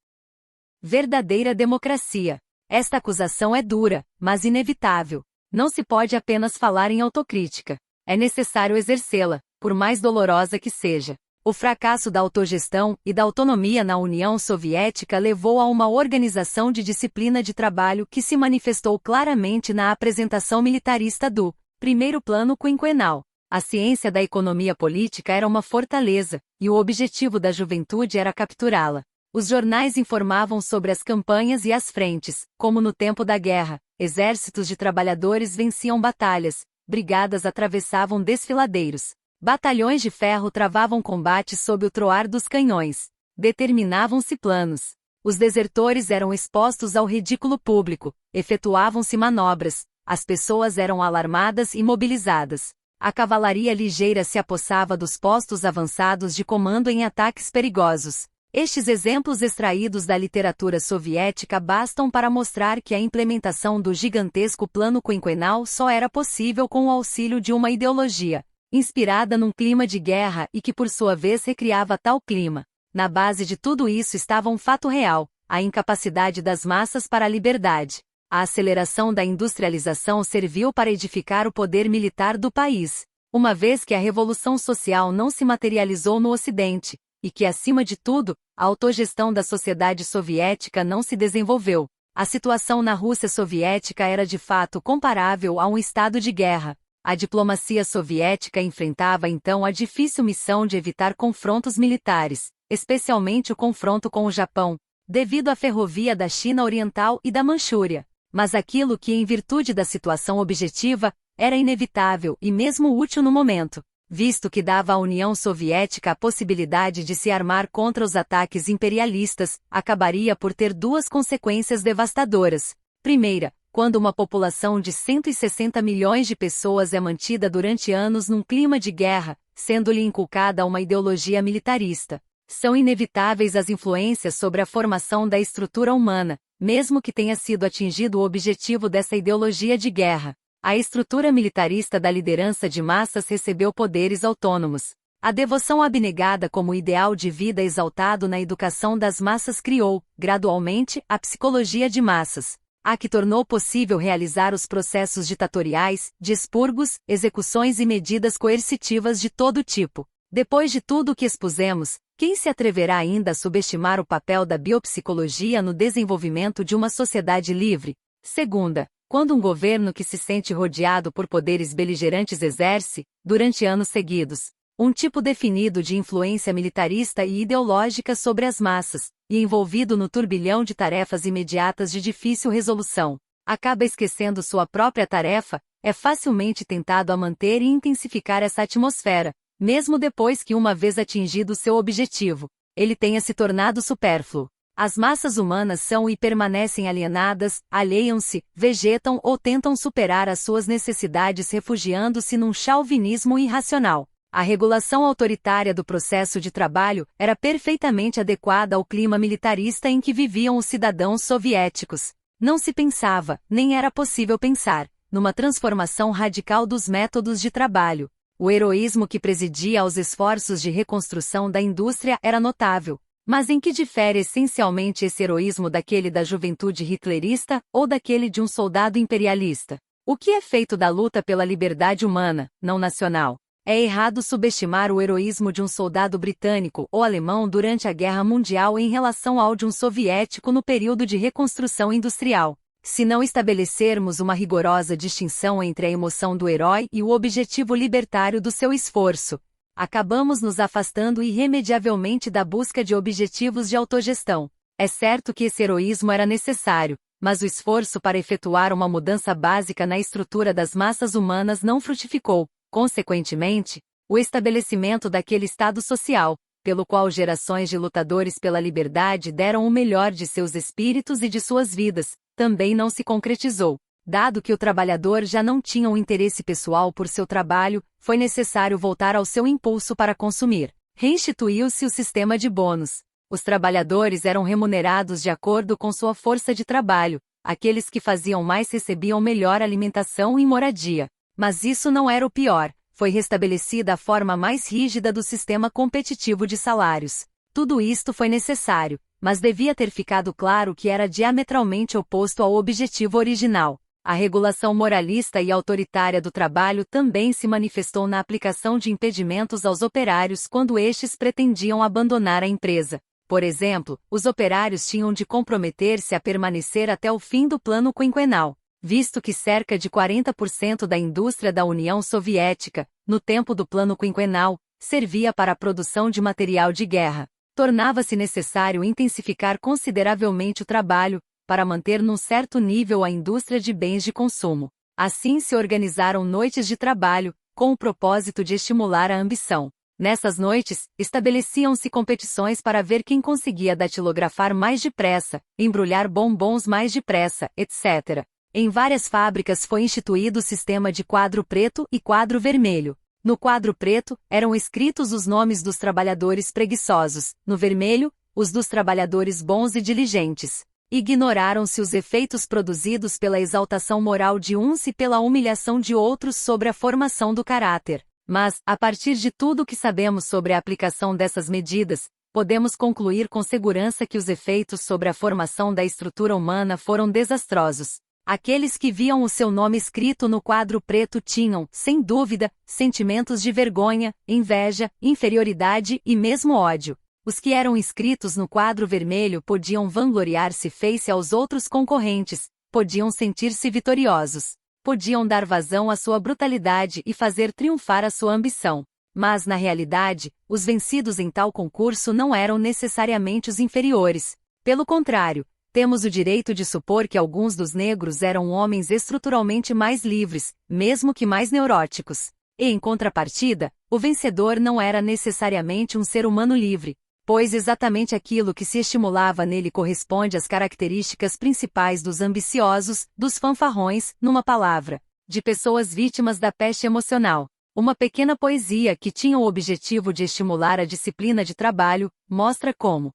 verdadeira democracia. Esta acusação é dura, mas inevitável. Não se pode apenas falar em autocrítica. É necessário exercê-la, por mais dolorosa que seja. O fracasso da autogestão e da autonomia na União Soviética levou a uma organização de disciplina de trabalho que se manifestou claramente na apresentação militarista do primeiro plano quinquenal. A ciência da economia política era uma fortaleza, e o objetivo da juventude era capturá-la. Os jornais informavam sobre as campanhas e as frentes, como no tempo da guerra, exércitos de trabalhadores venciam batalhas, brigadas atravessavam desfiladeiros, batalhões de ferro travavam combates sob o troar dos canhões, determinavam-se planos. Os desertores eram expostos ao ridículo público, efetuavam-se manobras, as pessoas eram alarmadas e mobilizadas. A cavalaria ligeira se apossava dos postos avançados de comando em ataques perigosos. Estes exemplos extraídos da literatura soviética bastam para mostrar que a implementação do gigantesco plano quinquenal só era possível com o auxílio de uma ideologia, inspirada num clima de guerra e que por sua vez recriava tal clima. Na base de tudo isso estava um fato real, a incapacidade das massas para a liberdade. A aceleração da industrialização serviu para edificar o poder militar do país, uma vez que a revolução social não se materializou no Ocidente, e que, acima de tudo, a autogestão da sociedade soviética não se desenvolveu. A situação na Rússia soviética era de fato comparável a um estado de guerra. A diplomacia soviética enfrentava então a difícil missão de evitar confrontos militares, especialmente o confronto com o Japão, devido à ferrovia da China Oriental e da Manchúria. Mas aquilo que, em virtude da situação objetiva, era inevitável e mesmo útil no momento, visto que dava à União Soviética a possibilidade de se armar contra os ataques imperialistas, acabaria por ter duas consequências devastadoras. Primeira, quando uma população de 160 milhões de pessoas é mantida durante anos num clima de guerra, sendo-lhe inculcada uma ideologia militarista, são inevitáveis as influências sobre a formação da estrutura humana, mesmo que tenha sido atingido o objetivo dessa ideologia de guerra. A estrutura militarista da liderança de massas recebeu poderes autônomos. A devoção abnegada como ideal de vida exaltado na educação das massas criou, gradualmente, a psicologia de massas, a que tornou possível realizar os processos ditatoriais, de expurgos, execuções e medidas coercitivas de todo tipo. Depois de tudo o que expusemos, quem se atreverá ainda a subestimar o papel da biopsicologia no desenvolvimento de uma sociedade livre? Segunda, quando um governo que se sente rodeado por poderes beligerantes exerce, durante anos seguidos, um tipo definido de influência militarista e ideológica sobre as massas, e envolvido no turbilhão de tarefas imediatas de difícil resolução, acaba esquecendo sua própria tarefa, é facilmente tentado a manter e intensificar essa atmosfera, mesmo depois que, uma vez atingido seu objetivo, ele tenha se tornado supérfluo. As massas humanas são e permanecem alienadas, alheiam-se, vegetam ou tentam superar as suas necessidades refugiando-se num chauvinismo irracional. A regulação autoritária do processo de trabalho era perfeitamente adequada ao clima militarista em que viviam os cidadãos soviéticos. Não se pensava, nem era possível pensar, numa transformação radical dos métodos de trabalho. O heroísmo que presidia aos esforços de reconstrução da indústria era notável. Mas em que difere essencialmente esse heroísmo daquele da juventude hitlerista, ou daquele de um soldado imperialista? O que é feito da luta pela liberdade humana, não nacional? É errado subestimar o heroísmo de um soldado britânico ou alemão durante a Guerra Mundial em relação ao de um soviético no período de reconstrução industrial. Se não estabelecermos uma rigorosa distinção entre a emoção do herói e o objetivo libertário do seu esforço, acabamos nos afastando irremediavelmente da busca de objetivos de autogestão. É certo que esse heroísmo era necessário, mas o esforço para efetuar uma mudança básica na estrutura das massas humanas não frutificou. Consequentemente, o estabelecimento daquele estado social, pelo qual gerações de lutadores pela liberdade deram o melhor de seus espíritos e de suas vidas, também não se concretizou. Dado que o trabalhador já não tinha um interesse pessoal por seu trabalho, foi necessário voltar ao seu impulso para consumir. Reinstituiu-se o sistema de bônus. Os trabalhadores eram remunerados de acordo com sua força de trabalho, aqueles que faziam mais recebiam melhor alimentação e moradia. Mas isso não era o pior, foi restabelecida a forma mais rígida do sistema competitivo de salários. Tudo isto foi necessário, mas devia ter ficado claro que era diametralmente oposto ao objetivo original. A regulação moralista e autoritária do trabalho também se manifestou na aplicação de impedimentos aos operários quando estes pretendiam abandonar a empresa. Por exemplo, os operários tinham de comprometer-se a permanecer até o fim do plano quinquenal, visto que cerca de 40% da indústria da União Soviética, no tempo do plano quinquenal, servia para a produção de material de guerra. Tornava-se necessário intensificar consideravelmente o trabalho, para manter num certo nível a indústria de bens de consumo. Assim se organizaram noites de trabalho, com o propósito de estimular a ambição. Nessas noites, estabeleciam-se competições para ver quem conseguia datilografar mais depressa, embrulhar bombons mais depressa, etc. Em várias fábricas foi instituído o sistema de quadro preto e quadro vermelho. No quadro preto, eram escritos os nomes dos trabalhadores preguiçosos, no vermelho, os dos trabalhadores bons e diligentes. Ignoraram-se os efeitos produzidos pela exaltação moral de uns e pela humilhação de outros sobre a formação do caráter. Mas, a partir de tudo o que sabemos sobre a aplicação dessas medidas, podemos concluir com segurança que os efeitos sobre a formação da estrutura humana foram desastrosos. Aqueles que viam o seu nome escrito no quadro preto tinham, sem dúvida, sentimentos de vergonha, inveja, inferioridade e mesmo ódio. Os que eram inscritos no quadro vermelho podiam vangloriar-se face aos outros concorrentes, podiam sentir-se vitoriosos, podiam dar vazão à sua brutalidade e fazer triunfar a sua ambição. Mas, na realidade, os vencidos em tal concurso não eram necessariamente os inferiores. Pelo contrário, temos o direito de supor que alguns dos negros eram homens estruturalmente mais livres, mesmo que mais neuróticos. E, em contrapartida, o vencedor não era necessariamente um ser humano livre, pois exatamente aquilo que se estimulava nele corresponde às características principais dos ambiciosos, dos fanfarrões, numa palavra, de pessoas vítimas da peste emocional. Uma pequena poesia que tinha o objetivo de estimular a disciplina de trabalho, mostra como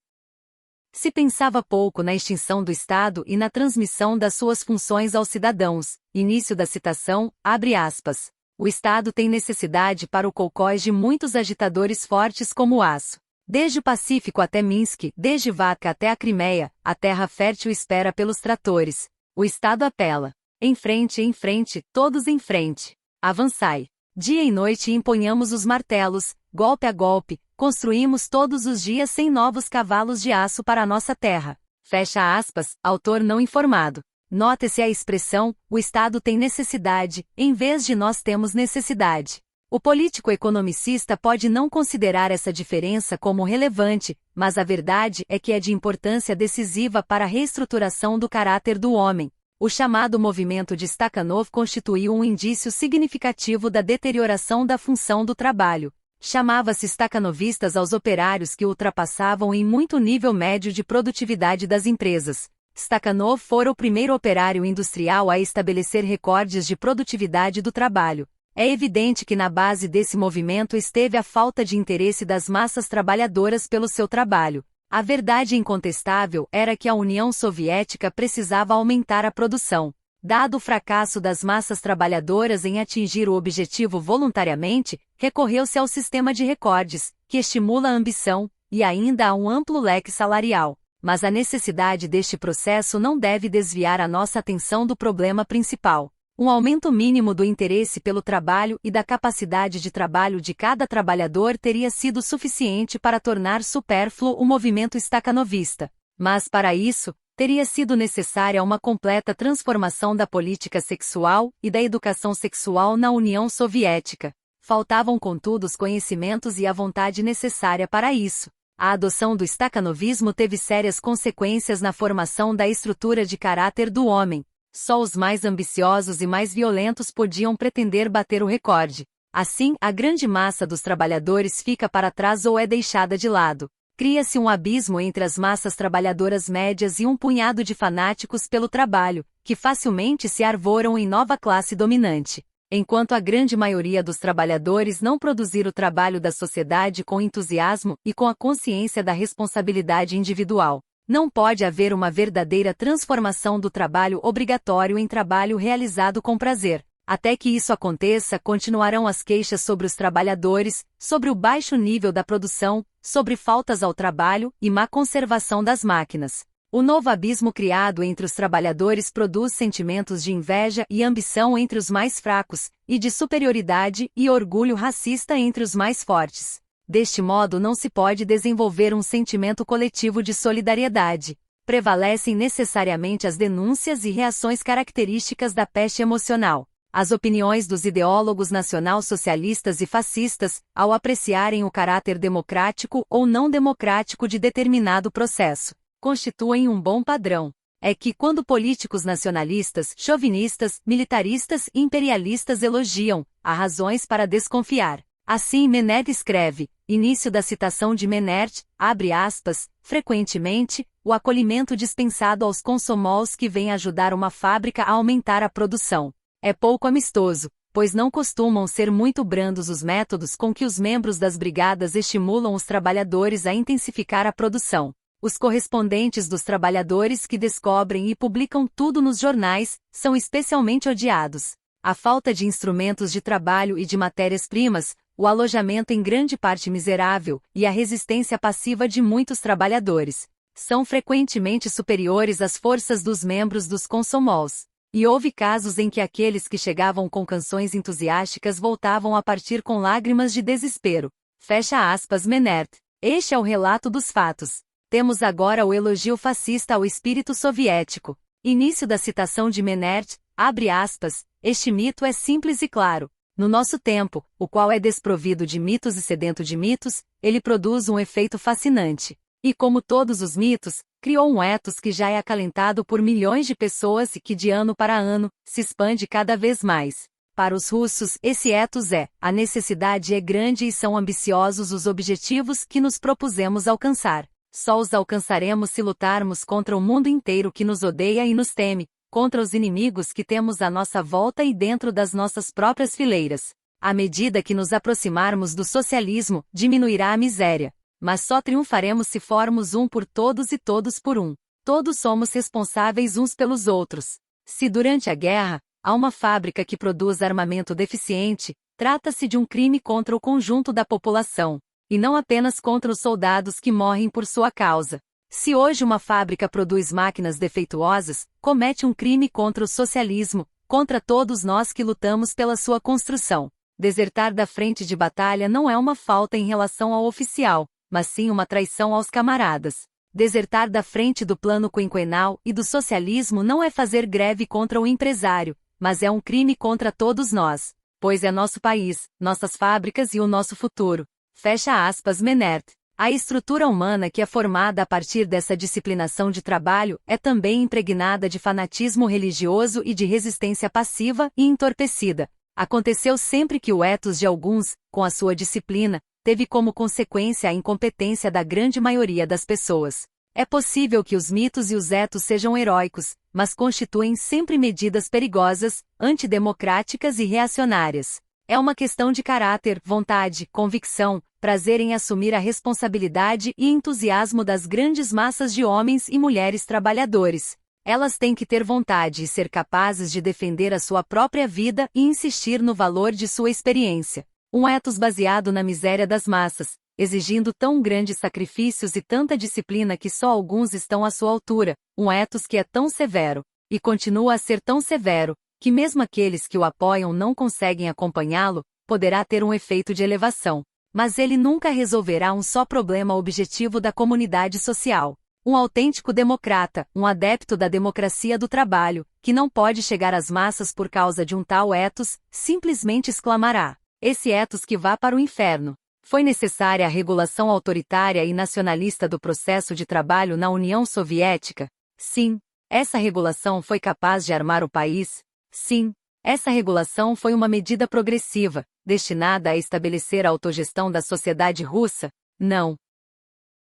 se pensava pouco na extinção do Estado e na transmissão das suas funções aos cidadãos. Início da citação, abre aspas. O Estado tem necessidade para o colcós de muitos agitadores fortes como o aço. Desde o Pacífico até Minsk, desde Vatka até a Crimeia, a terra fértil espera pelos tratores. O Estado apela. Em frente, todos em frente. Avançai. Dia e noite empunhamos os martelos, golpe a golpe, construímos todos os dias 100 novos cavalos de aço para a nossa terra. Fecha aspas, autor não informado. Note-se a expressão, o Estado tem necessidade, em vez de nós temos necessidade. O político economicista pode não considerar essa diferença como relevante, mas a verdade é que é de importância decisiva para a reestruturação do caráter do homem. O chamado movimento de Stakhanov constituiu um indício significativo da deterioração da função do trabalho. Chamava-se stakhanovistas aos operários que ultrapassavam em muito o nível médio de produtividade das empresas. Stakhanov fora o primeiro operário industrial a estabelecer recordes de produtividade do trabalho. É evidente que na base desse movimento esteve a falta de interesse das massas trabalhadoras pelo seu trabalho. A verdade incontestável era que a União Soviética precisava aumentar a produção. Dado o fracasso das massas trabalhadoras em atingir o objetivo voluntariamente, recorreu-se ao sistema de recordes, que estimula a ambição, e ainda a um amplo leque salarial. Mas a necessidade deste processo não deve desviar a nossa atenção do problema principal. Um aumento mínimo do interesse pelo trabalho e da capacidade de trabalho de cada trabalhador teria sido suficiente para tornar supérfluo o movimento stacanovista. Mas, para isso, teria sido necessária uma completa transformação da política sexual e da educação sexual na União Soviética. Faltavam, contudo, os conhecimentos e a vontade necessária para isso. A adoção do stacanovismo teve sérias consequências na formação da estrutura de caráter do homem. Só os mais ambiciosos e mais violentos podiam pretender bater o recorde. Assim, a grande massa dos trabalhadores fica para trás ou é deixada de lado. Cria-se um abismo entre as massas trabalhadoras médias e um punhado de fanáticos pelo trabalho, que facilmente se arvoram em nova classe dominante. Enquanto a grande maioria dos trabalhadores não produzir o trabalho da sociedade com entusiasmo e com a consciência da responsabilidade individual, não pode haver uma verdadeira transformação do trabalho obrigatório em trabalho realizado com prazer. Até que isso aconteça, continuarão as queixas sobre os trabalhadores, sobre o baixo nível da produção, sobre faltas ao trabalho e má conservação das máquinas. O novo abismo criado entre os trabalhadores produz sentimentos de inveja e ambição entre os mais fracos, e de superioridade e orgulho racista entre os mais fortes. Deste modo não se pode desenvolver um sentimento coletivo de solidariedade. Prevalecem necessariamente as denúncias e reações características da peste emocional. As opiniões dos ideólogos nacional-socialistas e fascistas, ao apreciarem o caráter democrático ou não democrático de determinado processo, constituem um bom padrão. É que quando políticos nacionalistas, chauvinistas, militaristas e imperialistas elogiam, há razões para desconfiar. Assim Menert escreve, início da citação de Menert, abre aspas, frequentemente, o acolhimento dispensado aos consomols que vem ajudar uma fábrica a aumentar a produção. É pouco amistoso, pois não costumam ser muito brandos os métodos com que os membros das brigadas estimulam os trabalhadores a intensificar a produção. Os correspondentes dos trabalhadores que descobrem e publicam tudo nos jornais, são especialmente odiados. A falta de instrumentos de trabalho e de matérias-primas, o alojamento em grande parte miserável, e a resistência passiva de muitos trabalhadores, são frequentemente superiores às forças dos membros dos consomols. E houve casos em que aqueles que chegavam com canções entusiásticas voltavam a partir com lágrimas de desespero. Fecha aspas Menert. Este é o relato dos fatos. Temos agora o elogio fascista ao espírito soviético. Início da citação de Menert, abre aspas, este mito é simples e claro. No nosso tempo, o qual é desprovido de mitos e sedento de mitos, ele produz um efeito fascinante. E como todos os mitos, criou um ethos que já é acalentado por milhões de pessoas e que de ano para ano, se expande cada vez mais. Para os russos, esse ethos é, a necessidade é grande e são ambiciosos os objetivos que nos propusemos alcançar. Só os alcançaremos se lutarmos contra o mundo inteiro que nos odeia e nos teme, contra os inimigos que temos à nossa volta e dentro das nossas próprias fileiras. À medida que nos aproximarmos do socialismo, diminuirá a miséria. Mas só triunfaremos se formos um por todos e todos por um. Todos somos responsáveis uns pelos outros. Se durante a guerra, há uma fábrica que produz armamento deficiente, trata-se de um crime contra o conjunto da população, e não apenas contra os soldados que morrem por sua causa. Se hoje uma fábrica produz máquinas defeituosas, comete um crime contra o socialismo, contra todos nós que lutamos pela sua construção. Desertar da frente de batalha não é uma falta em relação ao oficial, mas sim uma traição aos camaradas. Desertar da frente do plano quinquenal e do socialismo não é fazer greve contra o empresário, mas é um crime contra todos nós, pois é nosso país, nossas fábricas e o nosso futuro. Fecha aspas Menert. A estrutura humana que é formada a partir dessa disciplinação de trabalho é também impregnada de fanatismo religioso e de resistência passiva e entorpecida. Aconteceu sempre que o ethos de alguns, com a sua disciplina, teve como consequência a incompetência da grande maioria das pessoas. É possível que os mitos e os ethos sejam heróicos, mas constituem sempre medidas perigosas, antidemocráticas e reacionárias. É uma questão de caráter, vontade, convicção, prazer em assumir a responsabilidade e entusiasmo das grandes massas de homens e mulheres trabalhadores. Elas têm que ter vontade e ser capazes de defender a sua própria vida e insistir no valor de sua experiência. Um ethos baseado na miséria das massas, exigindo tão grandes sacrifícios e tanta disciplina que só alguns estão à sua altura. Um ethos que é tão severo, e continua a ser tão severo, que mesmo aqueles que o apoiam não conseguem acompanhá-lo, poderá ter um efeito de elevação. Mas ele nunca resolverá um só problema objetivo da comunidade social. Um autêntico democrata, um adepto da democracia do trabalho, que não pode chegar às massas por causa de um tal ethos, simplesmente exclamará: esse ethos que vá para o inferno. Foi necessária a regulação autoritária e nacionalista do processo de trabalho na União Soviética? Sim. Essa regulação foi capaz de armar o país? Sim. Essa regulação foi uma medida progressiva, destinada a estabelecer a autogestão da sociedade russa? Não.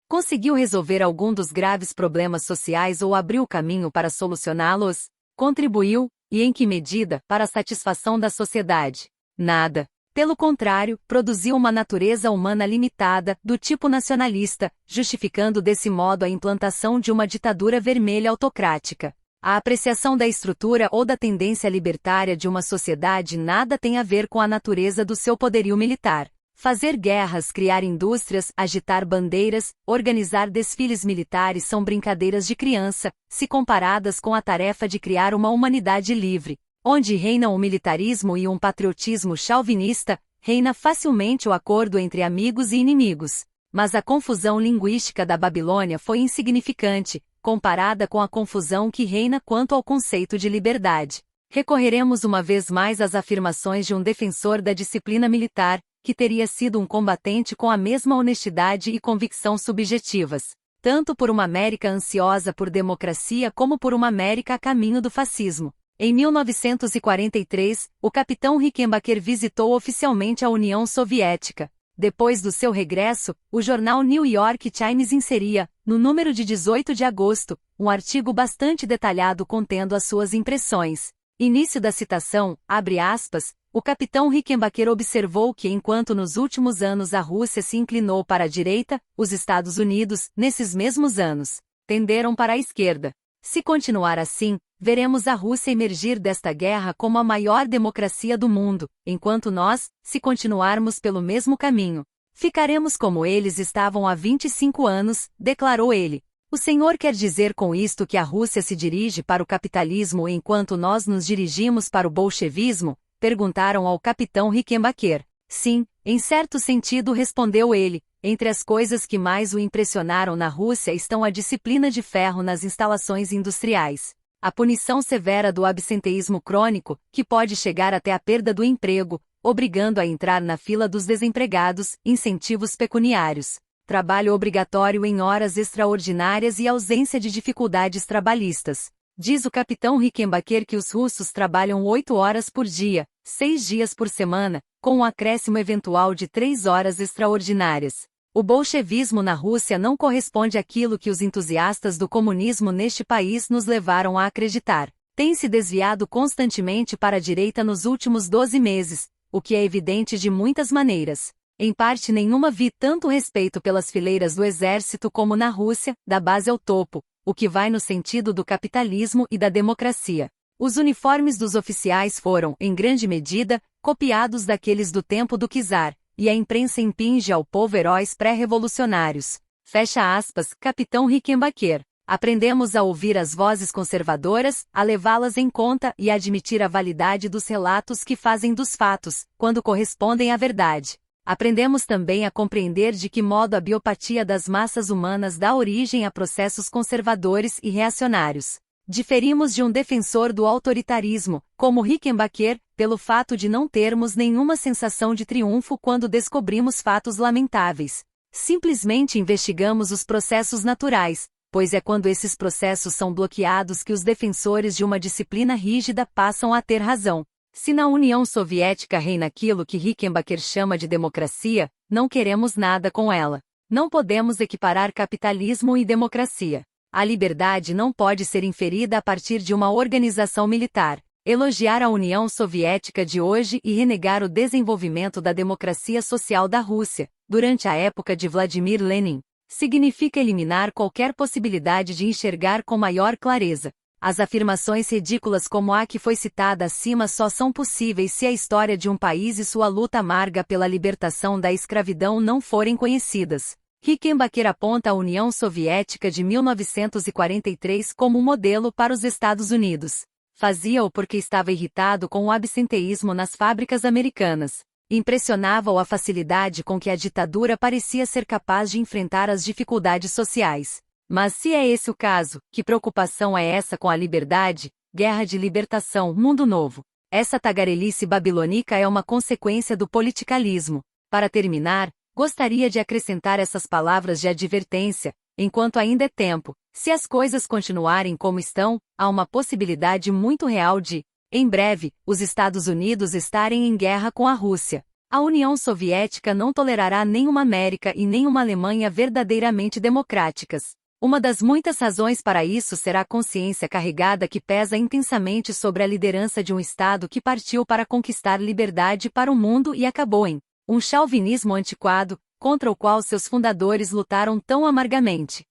Conseguiu resolver algum dos graves problemas sociais ou abriu o caminho para solucioná-los? Contribuiu, e em que medida, para a satisfação da sociedade? Nada. Pelo contrário, produziu uma natureza humana limitada, do tipo nacionalista, justificando desse modo a implantação de uma ditadura vermelha autocrática. A apreciação da estrutura ou da tendência libertária de uma sociedade nada tem a ver com a natureza do seu poderio militar. Fazer guerras, criar indústrias, agitar bandeiras, organizar desfiles militares são brincadeiras de criança, se comparadas com a tarefa de criar uma humanidade livre. Onde reinam o militarismo e um patriotismo chauvinista, reina facilmente o acordo entre amigos e inimigos. Mas a confusão linguística da Babilônia foi insignificante, comparada com a confusão que reina quanto ao conceito de liberdade. Recorreremos uma vez mais às afirmações de um defensor da disciplina militar, que teria sido um combatente com a mesma honestidade e convicção subjetivas, tanto por uma América ansiosa por democracia como por uma América a caminho do fascismo. Em 1943, o capitão Rickenbacker visitou oficialmente a União Soviética. Depois do seu regresso, o jornal New York Times inseria, no número de 18 de agosto, um artigo bastante detalhado contendo as suas impressões. Início da citação, abre aspas, o capitão Rickenbacker observou que enquanto nos últimos anos a Rússia se inclinou para a direita, os Estados Unidos, nesses mesmos anos, tenderam para a esquerda. Se continuar assim, veremos a Rússia emergir desta guerra como a maior democracia do mundo, enquanto nós, se continuarmos pelo mesmo caminho, ficaremos como eles estavam há 25 anos, declarou ele. O senhor quer dizer com isto que a Rússia se dirige para o capitalismo enquanto nós nos dirigimos para o bolchevismo? Perguntaram ao capitão Rickenbacker. Sim, em certo sentido, respondeu ele. Entre as coisas que mais o impressionaram na Rússia estão a disciplina de ferro nas instalações industriais, a punição severa do absenteísmo crônico, que pode chegar até a perda do emprego, obrigando a entrar na fila dos desempregados, incentivos pecuniários, trabalho obrigatório em horas extraordinárias e ausência de dificuldades trabalhistas. Diz o capitão Rickenbacker que os russos trabalham 8 horas por dia, 6 dias por semana, com um acréscimo eventual de 3 horas extraordinárias. O bolchevismo na Rússia não corresponde àquilo que os entusiastas do comunismo neste país nos levaram a acreditar. Tem se desviado constantemente para a direita nos últimos 12 meses, o que é evidente de muitas maneiras. Em parte nenhuma vi tanto respeito pelas fileiras do exército como na Rússia, da base ao topo, o que vai no sentido do capitalismo e da democracia. Os uniformes dos oficiais foram, em grande medida, copiados daqueles do tempo do czar, e a imprensa impinge ao povo heróis pré-revolucionários. Fecha aspas, capitão Rickenbacker. Aprendemos a ouvir as vozes conservadoras, a levá-las em conta e a admitir a validade dos relatos que fazem dos fatos, quando correspondem à verdade. Aprendemos também a compreender de que modo a biopatia das massas humanas dá origem a processos conservadores e reacionários. Diferimos de um defensor do autoritarismo, como Rickenbacker, pelo fato de não termos nenhuma sensação de triunfo quando descobrimos fatos lamentáveis. Simplesmente investigamos os processos naturais, pois é quando esses processos são bloqueados que os defensores de uma disciplina rígida passam a ter razão. Se na União Soviética reina aquilo que Rickenbacker chama de democracia, não queremos nada com ela. Não podemos equiparar capitalismo e democracia. A liberdade não pode ser inferida a partir de uma organização militar. Elogiar a União Soviética de hoje e renegar o desenvolvimento da democracia social da Rússia, durante a época de Vladimir Lenin, significa eliminar qualquer possibilidade de enxergar com maior clareza. As afirmações ridículas como a que foi citada acima só são possíveis se a história de um país e sua luta amarga pela libertação da escravidão não forem conhecidas. Rickenbacker aponta a União Soviética de 1943 como um modelo para os Estados Unidos. Fazia-o porque estava irritado com o absenteísmo nas fábricas americanas. Impressionava-o a facilidade com que a ditadura parecia ser capaz de enfrentar as dificuldades sociais. Mas se é esse o caso, que preocupação é essa com a liberdade? Guerra de libertação, mundo novo. Essa tagarelice babilônica é uma consequência do politicalismo. Para terminar, gostaria de acrescentar essas palavras de advertência, enquanto ainda é tempo. Se as coisas continuarem como estão, há uma possibilidade muito real de, em breve, os Estados Unidos estarem em guerra com a Rússia. A União Soviética não tolerará nenhuma América e nenhuma Alemanha verdadeiramente democráticas. Uma das muitas razões para isso será a consciência carregada que pesa intensamente sobre a liderança de um Estado que partiu para conquistar liberdade para o mundo e acabou em um chauvinismo antiquado, contra o qual seus fundadores lutaram tão amargamente.